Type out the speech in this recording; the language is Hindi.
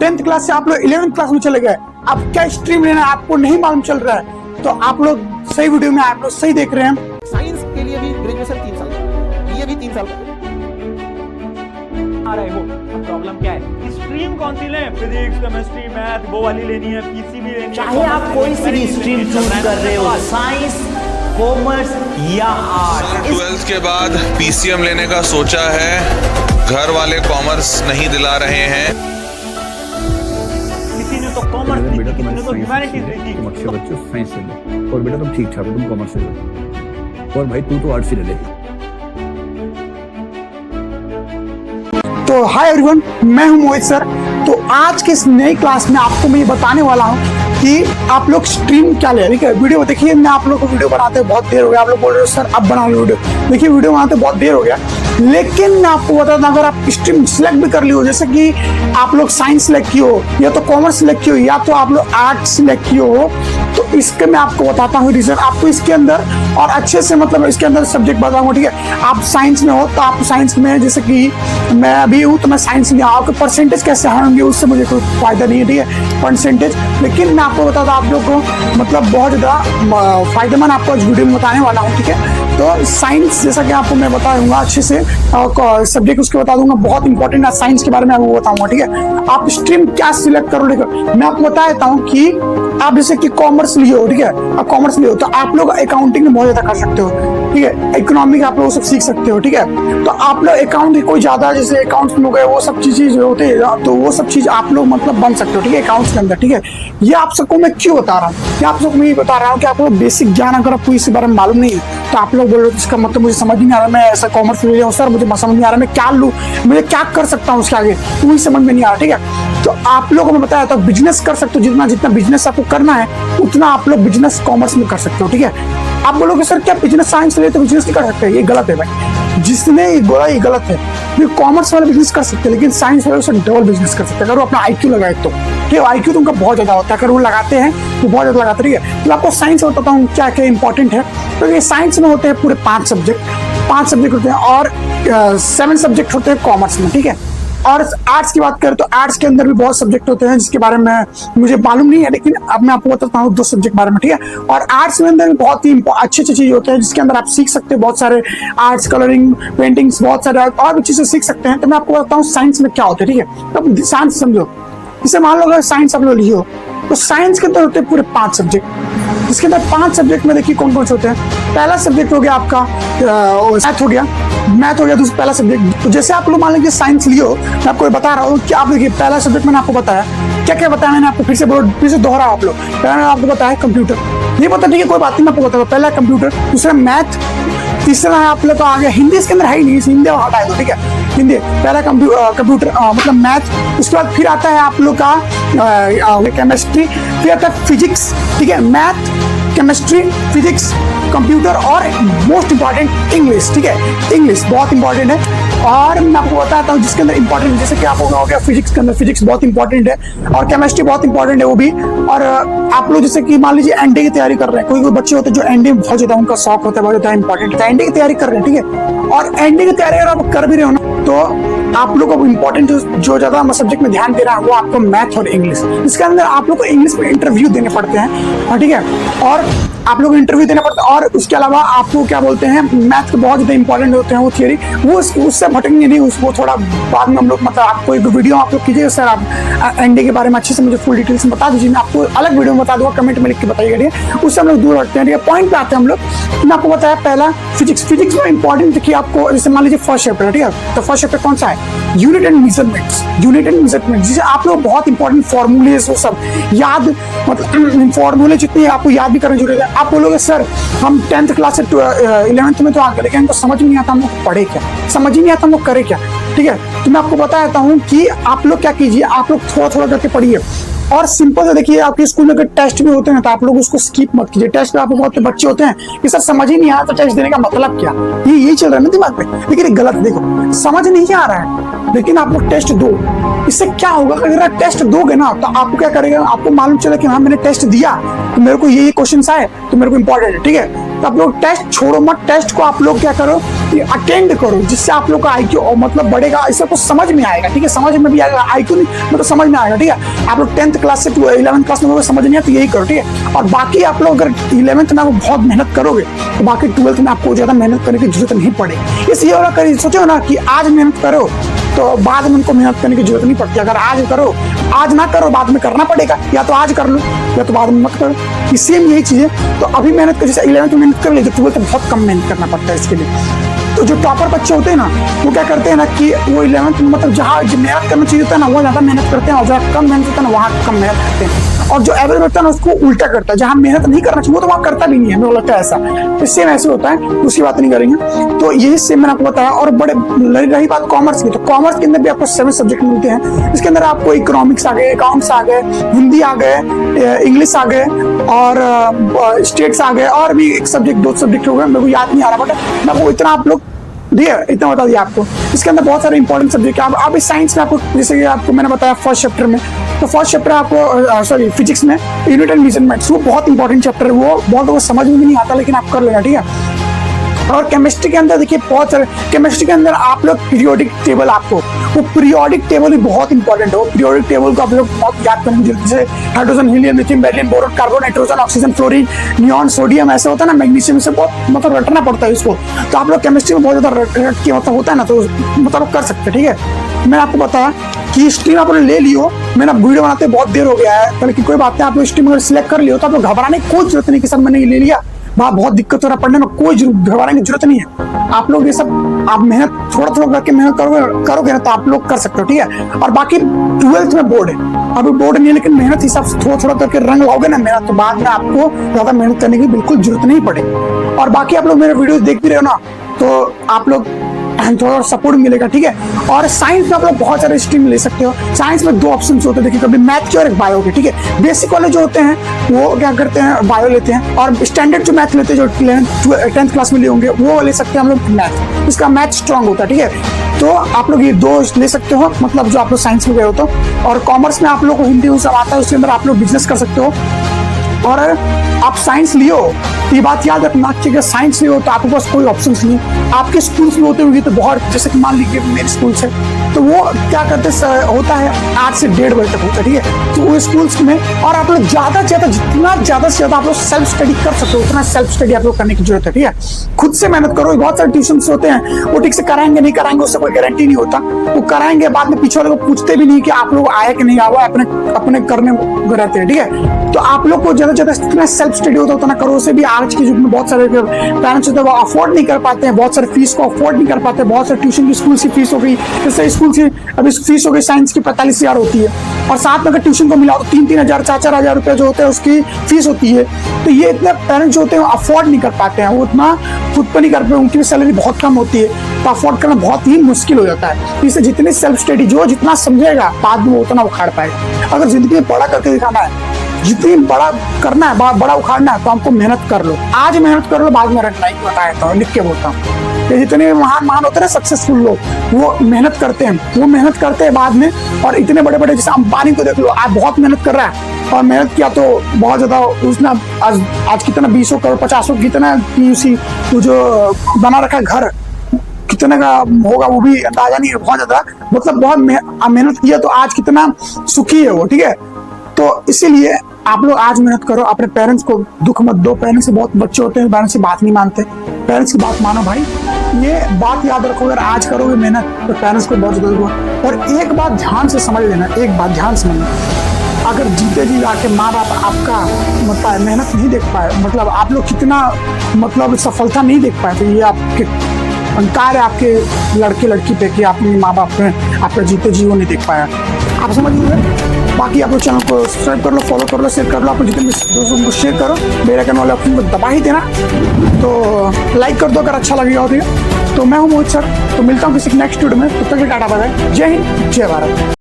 10th क्लास से आप लोग 11th क्लास में चले गए, अब क्या स्ट्रीम लेना है आपको नहीं मालूम चल रहा है, तो आप लोग सही वीडियो में आप लोग सही देख रहे हैं। साइंस के लिए भी ग्रेजुएशन 3 साल, ये भी 3 साल आ रहा है। वो प्रॉब्लम क्या है, स्ट्रीम कौन सी लें, फिजिक्स, केमिस्ट्री, मैथ, वो वाली लेनी है, पीसीबी लेनी है। चाहे आप कोई सी भी स्ट्रीम चूज कर रहे हो, साइंस, कॉमर्स या आर्ट। 12th के बाद पीसीएम लेने का सोचा है, घर वाले कॉमर्स नहीं दिला रहे हैं। किसी ने तो कॉमर्स ली, किसी ने तो ह्यूमैनिटीज ली थी। तुम अच्छे बच्चे हो, साइंस ले लो, और बेटा तुम ठीक ठाक हो, तुम कॉमर्स ले लो, और भाई तू तो आर्ट्स ही ले ले। तो हाय एवरीवन, मैं हूं मोहित सर। तो आज के इस नई क्लास में आपको मैं ये बताने वाला हूं कि आप लोग स्ट्रीम क्या ले। ठीक है, वीडियो देखिए, मैं आप लोग को वीडियो बनाते बहुत देर हो गया, आप लोग बोल रहे हो सर अब बना लो वीडियो। देखिए वीडियो बनाते बहुत देर हो गया, लेकिन मैं आपको बता दूं, अगर आप स्ट्रीम सिलेक्ट भी कर ली हो, जैसे कि आप लोग साइंस सिलेक्ट किए हो, या तो कॉमर्स सिलेक्ट किए हो, या तो आप लोग आर्ट्स सिलेक्ट किए हो, तो इसके मैं आपको बताता हूँ रीजन। आपको इसके अंदर और अच्छे से मतलब इसके अंदर सब्जेक्ट बताऊंगा। ठीक है, आप साइंस में हो तो आप साइंस में, जैसे कि मैं अभी हूँ तो मैं साइंस में, आपके परसेंटेज कैसे आएंगे उससे मुझे कोई फायदा नहीं है। ठीक है, परसेंटेज, लेकिन मैं आपको बता दूं आप लोग को मतलब बहुत ज़्यादा फायदेमंद आपको इस वीडियो में बताने वाला हूँ। ठीक है, तो साइंस जैसा कि आपको मैं बताऊंगा अच्छे से, सब्जेक्ट उसके बता दूंगा, बहुत इंपॉर्टेंट है साइंस के बारे में आपको बताऊंगा। ठीक है, आप स्ट्रीम क्या सिलेक्ट करो, मैं आपको बता देता हूँ कि आप जैसे कि कॉमर्स लिए हो, ठीक है, आप कॉमर्स लिए हो तो आप लोग अकाउंटिंग में बहुत ज्यादा कर सकते हो। ठीक है, इकोनॉमिक आप लोग सब सीख सकते हो। ठीक है, तो आप लोग अकाउंट कोई ज्यादा जैसे अकाउंट्स में हो गए, वो सब चीजें जो होते हैं, तो वो सब चीज आप लोग मतलब बन सकते हो। ठीक है, अकाउंट्स के अंदर। ठीक है, ये आप सबको मैं क्यों बता रहा हूँ, ये आप सबको मैं ये बता रहा हूँ कि आपको बेसिक ज्ञान अगर आपको इस बारे में मालूम नहीं है, तो आप लोग बोल रहे हो इसका मतलब मुझे समझ नहीं आ रहा, मैं ऐसा कॉमर्स ले रहा हूँ सर, मुझे समझ नहीं आ रहा मैं क्या लूँ, मुझे क्या कर सकता हूँ उसके आगे, वही समझ में नहीं आ रहा। ठीक है, तो आप लोगों को मैं बताया, तो बिजनेस कर सकते हो, जितना जितना बिजनेस आपको करना है उतना आप लोग बिजनेस कॉमर्स में कर सकते हो। ठीक है, आप बोलोगे सर क्या बिजनेस साइंस ले तो बिजनेस नहीं कर सकते, ये गलत है भाई, जिसने ये बोला ये गलत है। कॉमर्स वाले बिजनेस कर सकते हैं, लेकिन साइंस वाले उससे डबल बिजनेस कर सकते हैं अगर वो अपना आईक्यू लगाए तो। ठीक है, आईक्यू तो उनका बहुत ज्यादा होता है, अगर वो लगाते हैं तो बहुत ज्यादा लगाते। ठीक है, तो आपको साइंस बताता हूँ क्या क्या इंपॉर्टेंट है। तो ये साइंस में होते हैं पूरे 5 सब्जेक्ट होते हैं, और 7 सब्जेक्ट होते हैं कॉमर्स में। ठीक है, और आर्ट्स की बात करें तो आर्ट्स के अंदर भी बहुत सब्जेक्ट होते हैं जिसके बारे में मुझे मालूम नहीं है, लेकिन अब मैं आपको बताता हूँ 2 सब्जेक्ट बारे में। ठीक है, और आर्ट्स में अंदर बहुत ही अच्छे चीज होते हैं जिसके अंदर आप सीख सकते हो बहुत सारे आर्ट्स, कलरिंग, पेंटिंग्स, बहुत सारे और भी चीजें सीख सकते हैं। तो मैं आपको बताता हूँ साइंस में क्या होता है। ठीक है, तो साइंस समझो, इसे मान लो अगर साइंस आप लोग लिए हो तो साइंस के अंदर होते हैं पूरे 5 सब्जेक्ट, जिसके अंदर 5 सब्जेक्ट में देखिए कौन कौन से होते हैं। पहला सब्जेक्ट हो गया आपका मैथ हो गया, दूसरा पहला सब्जेक्ट। तो जैसे आप लोग मान लीजिए साइंस लियो, मैं आपको बता रहा हूँ कि आप देखिए पहला सब्जेक्ट मैंने आपको बताया, क्या क्या बताया मैंने आपको, फिर से दोहरा आप लोग। पहला मैंने आपको बताया कंप्यूटर, नहीं पता, ठीक है कोई बात नहीं, मैं आपको बताऊँ। पहला कंप्यूटर, दूसरा मैथ, तीसरा है आप लोग का आ गया हिंदी, इसके अंदर है ही नहीं, हिंदी हटा दो। ठीक है, हिंदी पहला कंप्यूटर मतलब मैथ, उसके बाद फिर आता है आप लोग का केमिस्ट्री, फिर आता है फिजिक्स। ठीक है, मैथ, केमिस्ट्री, फिजिक्स, कंप्यूटर और मोस्ट इंपॉर्टेंट इंग्लिश। ठीक है, इंग्लिश बहुत इंपॉर्टेंट है। और मैं आपको बताता हूँ जिसके अंदर इंपॉर्टेंट, जैसे कि आप हो गया फिजिक्स के अंदर, फिजिक्स बहुत इंपॉर्टेंट है, और केमिस्ट्री बहुत इंपॉर्टेंट है वो भी। और आप लोग जैसे कि मान लीजिए एनडी की तैयारी कर रहे हैं, कोई बच्चे होते हैं जो एनडी में बहुत ज्यादा उनका शौक होता है, बहुत ज्यादा इंपॉर्टेंट है, एनडी की तैयारी कर रहे हैं। ठीक है, और एनडी की तैयारी अगर आप कर भी रहे हो ना, तो आप लोग को इंपॉर्टेंट जो ज्यादा सब्जेक्ट में ध्यान दे रहा है वो आपको मैथ और इंग्लिश। इसके अंदर आप लोग को इंग्लिश में इंटरव्यू देने पड़ते हैं। ठीक है, और आप लोग इंटरव्यू देना पड़ता है, और उसके अलावा आपको क्या बोलते हैं, मैथ के बहुत ज्यादा इंपॉर्टेंट होते हैं वो थियरी, वो उससे भटकेंगे नहीं, उसको थोड़ा बाद में हम लोग मतलब आपको एक वीडियो आप लोग कीजिएगा सर, आप एनडी के बारे में अच्छे से मुझे फुल डिटेल्स में बता दीजिए, मैं आपको अलग वीडियो में बता दूंगा, कमेंट में लिख के बताइएगा। उससे हम लोग दूर हटते हैं। ठीक है, पॉइंट पे आते हैं हम लोग। मैं आपको बताया पहला फिजिक्स में इंपॉर्टेंट देखिए आपको, जैसे मान लीजिए फर्स्ट चैप्टर। ठीक है, तो फर्स्ट चैप्टर कौन सा है, यूनिट एंड मेजरमेंट्स, जिसे आप लोग बहुत इंपॉर्टेंट फॉर्मूले वो सब याद, मतलब फॉर्मूले जितने आपको याद भी करने जरूरत है। आप बोलोगे सर हम 10th क्लास से 11th में तो आ गए, लेकिन हमको समझ नहीं आता हम लोग पढ़े क्या, समझ ही नहीं आता हम लोग करे क्या। ठीक है, तो मैं आपको बताता हूँ कि आप लोग क्या कीजिए, आप लोग थोड़ा थोड़ा करके पढ़िए, और सिंपल से देखिए आपके स्कूल में अगर टेस्ट भी होते हैं तो आप लोग उसको स्किप मत कीजिए। टेस्ट में आपको बहुत बच्चे होते हैं कि सर समझ ही नहीं आया तो टेस्ट देने का मतलब क्या, ये चल रहा है ना दिमाग में, लेकिन ये गलत। देखो समझ नहीं आ रहा है, लेकिन आप लोग टेस्ट दो, इससे क्या होगा, अगर आप टेस्ट दोगे ना तो आपको क्या करेगा, आपको मालूम चले कि हाँ मैंने टेस्ट दिया तो मेरे को ये क्वेश्चन आए तो मेरे को इंपॉर्टेंट है। ठीक है, तो आप लोग टेस्ट छोड़ो मत, टेस्ट को आप लोग क्या करो, अटेंड करो, जिससे आप लोग का IQ मतलब बढ़ेगा, इससे कुछ समझ में आएगा, ठीक है, समझ में भी आएगा, IQ नहीं मतलब समझ में आएगा, ठीक है। आप लोग 10th क्लास से 11th क्लास में समझ नहीं है तो यही करो, ठीक है। और बाकी आप लोग अगर 11th में आप बहुत मेहनत करोगे तो बाकी 12th में आपको ज्यादा मेहनत करने की जरूरत नहीं पड़ेगी। इसलिए वाला सोचो ना कि आज मेहनत करो तो बाद में उनको मेहनत करने की जरूरत नहीं पड़ती। अगर आज करो, आज ना करो, बाद में करना पड़ेगा, या तो आज कर लो या तो बाद में मत करो। सेम यही चीज है। तो अभी मेहनत कर, जैसे 11th में मेहनत कर ली तो 12th में बहुत कम मेहनत करना पड़ता है इसके लिए। तो जो टॉपर बच्चे होते हैं ना, वो क्या करते हैं ना कि वो 11th में मतलब जहाँ मेहनत करना चाहिए होता है ना, वो ज्यादा मेहनत करते हैं, और जहाँ कम मेहनत होता है ना, वहाँ कम मेहनत करते हैं। और जो एवरेज होता है ना, उसको उल्टा करता है, जहाँ मेहनत नहीं करना चाहिए वो तो वहाँ करता भी नहीं है, मुझे लगता है ऐसा। तो सेम ऐसे होता है, उसकी बात नहीं करेंगे। तो यही सेम मैंने आपको बताया। और बड़े रही बात कॉमर्स की, तो कॉमर्स के अंदर भी आपको 7 सब्जेक्ट मिलते हैं। इसके अंदर आपको इकोनॉमिक्स आ गए, अकाउंट्स आ गए, हिंदी आ गए, इंग्लिश आ गए, और स्टेट्स आ गए, और भी एक सब्जेक्ट 2 सब्जेक्ट हो गए, मेरे को याद नहीं आ रहा, बट मैं वो इतना आप लोग इतना बता दिया आपको। इसके अंदर बहुत सारे इंपॉर्टेंट सब्जेक्ट है। आप इस साइंस में आपको, जैसे कि आपको मैंने बताया फर्स्ट चैप्टर में, तो फर्स्ट चैप्टर आपको सॉरी फिजिक्स में यूनिट एंड मेजरमेंट्स, वो बहुत इंपॉर्टेंट चैप्टर है। वो बहुत लोगों को समझ में भी नहीं आता, लेकिन आप कर लेना, ठीक है। और केमिस्ट्री के अंदर देखिए बहुत सारे, केमिस्ट्री के अंदर आप लोग पीरियोडिक टेबल, आपको वो पीरियोडिक टेबल भी बहुत इंपॉर्टेंट है। वो पीरियोडिक टेबल को आप लोग बहुत याद करने की जरूरत है। जैसे hydrogen, helium, lithium, beryllium, boron, carbon, nitrogen, oxygen, fluorine, neon, sodium, ऐसे होता है ना, मैग्नीशियम, से बहुत मतलब रटना पड़ता है इसको। तो आप लोग केमिस्ट्री में बहुत ज्यादा रट के मतलब होता है ना, तो मतलब कर सकते हैं, ठीक है। मैंने आपको बताया कि स्ट्रीम आप लोग ले लियो। मैंने वीडियो बनाते बहुत देर हो गया है, लेकिन कोई बात नहीं, आप लोग स्ट्रीम अगर सिलेक्ट कर लियो तो आप लोग घबराने की कोई जरूरत नहीं कि सर मैंने ये ले लिया, बहुत दिक्कत हो रहा पढ़ने में, कोई घबराने की जरूरत नहीं है। आप लोग ये सब आप मेहनत थोड़ा थोड़ा करके मेहनत करोगे ना, तो आप लोग कर सकते हो, ठीक है। और बाकी 12th में बोर्ड है, अभी बोर्ड नहीं है, लेकिन मेहनत हिसाब से थोड़ा थोड़ा करके रंग लाओगे ना मेहनत, तो बाद में आपको ज्यादा मेहनत करने की बिल्कुल जरूरत नहीं पड़ेगी। और बाकी आप लोग मेरे वीडियो देख भी रहे हो ना, तो आप लोग थोड़ा सपोर्ट मिलेगा, ठीक है। और साइंस में आप लोग बहुत सारे स्ट्रीम ले सकते हो। साइंस में 2 ऑप्शन होते हैं, देखिए, कभी मैथ के और एक बायो के, ठीक है। बेसिक वाले जो होते हैं वो क्या करते हैं, बायो लेते हैं, और स्टैंडर्ड जो मैथ लेते हैं, जो 10th क्लास में ले होंगे, वो ले सकते हैं हम लोग मैथ। इसका मैथ स्ट्रांग होता है, ठीक है। तो आप लोग ये 2 ले सकते हो, मतलब जो आप लोग साइंस में गए हो तो। और कॉमर्स में आप लोग को हिंदी सब आता है, उसके अंदर आप लोग बिजनेस कर सकते हो। और आप साइंस लियो, ये बात याद रखना कि अगर साइंस लियो तो आपके पास कोई ऑप्शन नहीं। आपके स्कूल्स में होते होंगे तो बहुत, जैसे कि मान लीजिए मेरे स्कूल से, तो वो क्या करते होता है 8 से 1:30 बजे तक होता है, ठीक है। तो वो स्कूल्स में, और आप लोग ज्यादा से ज्यादा, जितना ज्यादा से ज्यादा आप लोग सेल्फ स्टडी कर सकते हो, उतना सेल्फ स्टडी आप लोग करने की जरूरत है, ठीक है। खुद से मेहनत करो। बहुत सारे ट्यूशन होते हैं, वो ठीक से कराएंगे नहीं कराएंगे, उससे कोई गारंटी नहीं होता। वो कराएंगे, बाद में पीछे वाले को पूछते भी नहीं कि आप लोग आए कि नहीं आए, अपने करने रहते हैं, ठीक है। तो आप लोग को ज्यादा से ज्यादा जितना सेल्फ स्टडी होता है उतना करो। उससे भी आज के युग में बहुत सारे पेरेंट्स होते हैं वो अफोर्ड नहीं कर पाते हैं, बहुत सारे फीस को अफोर्ड नहीं कर पाते। बहुत सारे ट्यूशन की स्कूल की फीस हो गई, जैसे स्कूल की अभी फीस हो गई साइंस की 45,000 होती है, और साथ में अगर ट्यूशन को मिला तो 3-3 हजार 4-4 हजार रुपए जो होते हैं उसकी फीस होती है। तो ये इतने पेरेंट्स जो होते हैं वो अफोर्ड नहीं कर पाते हैं, वो उतना खुद पर नहीं कर पाते, उनकी सैलरी बहुत कम होती है, तो अफोर्ड करना बहुत ही मुश्किल हो जाता है। इससे जितनी सेल्फ स्टडी जो जितना समझेगा बाद में उतना उखाड़ पाएगा। अगर जिंदगी में बड़ा करके दिखाना है, जितनी बड़ा करना है, बड़ा उखाड़ना है, तो हमको मेहनत कर लो। आज मेहनत कर लो, बाद में रखना ही बताता हूँ, लिख के बोलता हूँ। ये जितने महान होते हैं ना सक्सेसफुल लोग, वो मेहनत करते हैं बाद में। और इतने बड़े बड़े, जैसे अंबानी को देख लो, आज बहुत मेहनत कर रहा है और मेहनत किया तो बहुत ज्यादा उसने आज कितना 20 करोड़ 50 कितना PUC जो बना रखा घर, कितने का होगा वो भी अंदाजा नहीं है, बहुत ज्यादा, मतलब बहुत मेहनत किया तो आज कितना सुखी है वो, ठीक है। तो इसीलिए आप लोग आज मेहनत करो, अपने पेरेंट्स को दुख मत दो। पेरेंट्स से बहुत बच्चे होते हैं पेरेंट्स की बात नहीं मानते, पेरेंट्स की बात मानो भाई, ये बात याद रखो। अगर आज करोगे मेहनत तो पेरेंट्स को बहुत जरूरत होगा। और एक बात ध्यान से समझ लेना, एक बात ध्यान से समझना, अगर जीते जी आके माँ बाप आपका मतलब मेहनत नहीं देख पाए, मतलब आप लोग कितना मतलब सफलता नहीं देख पाए, तो ये आपके अंकार है आपके लड़के लड़की पे कि अपने माँ बाप ने आपका जीते जी वो नहीं देख पाया। आप समझ लीजिए। बाकी आप लोग चैनल को सब्सक्राइब कर लो, फॉलो कर लो, शेयर कर लो, आप जितने दोस्तों को शेयर करो, मेरा कहने वाले ऑप्शन को दबा ही देना, तो लाइक कर दो अगर अच्छा लगेगा। तो मैं हूँ मोहित सर, तो मिलता हूँ किसी नेक्स्ट वीडियो में, तब तक टाटा बाय बाय, जय हिंद जय भारत।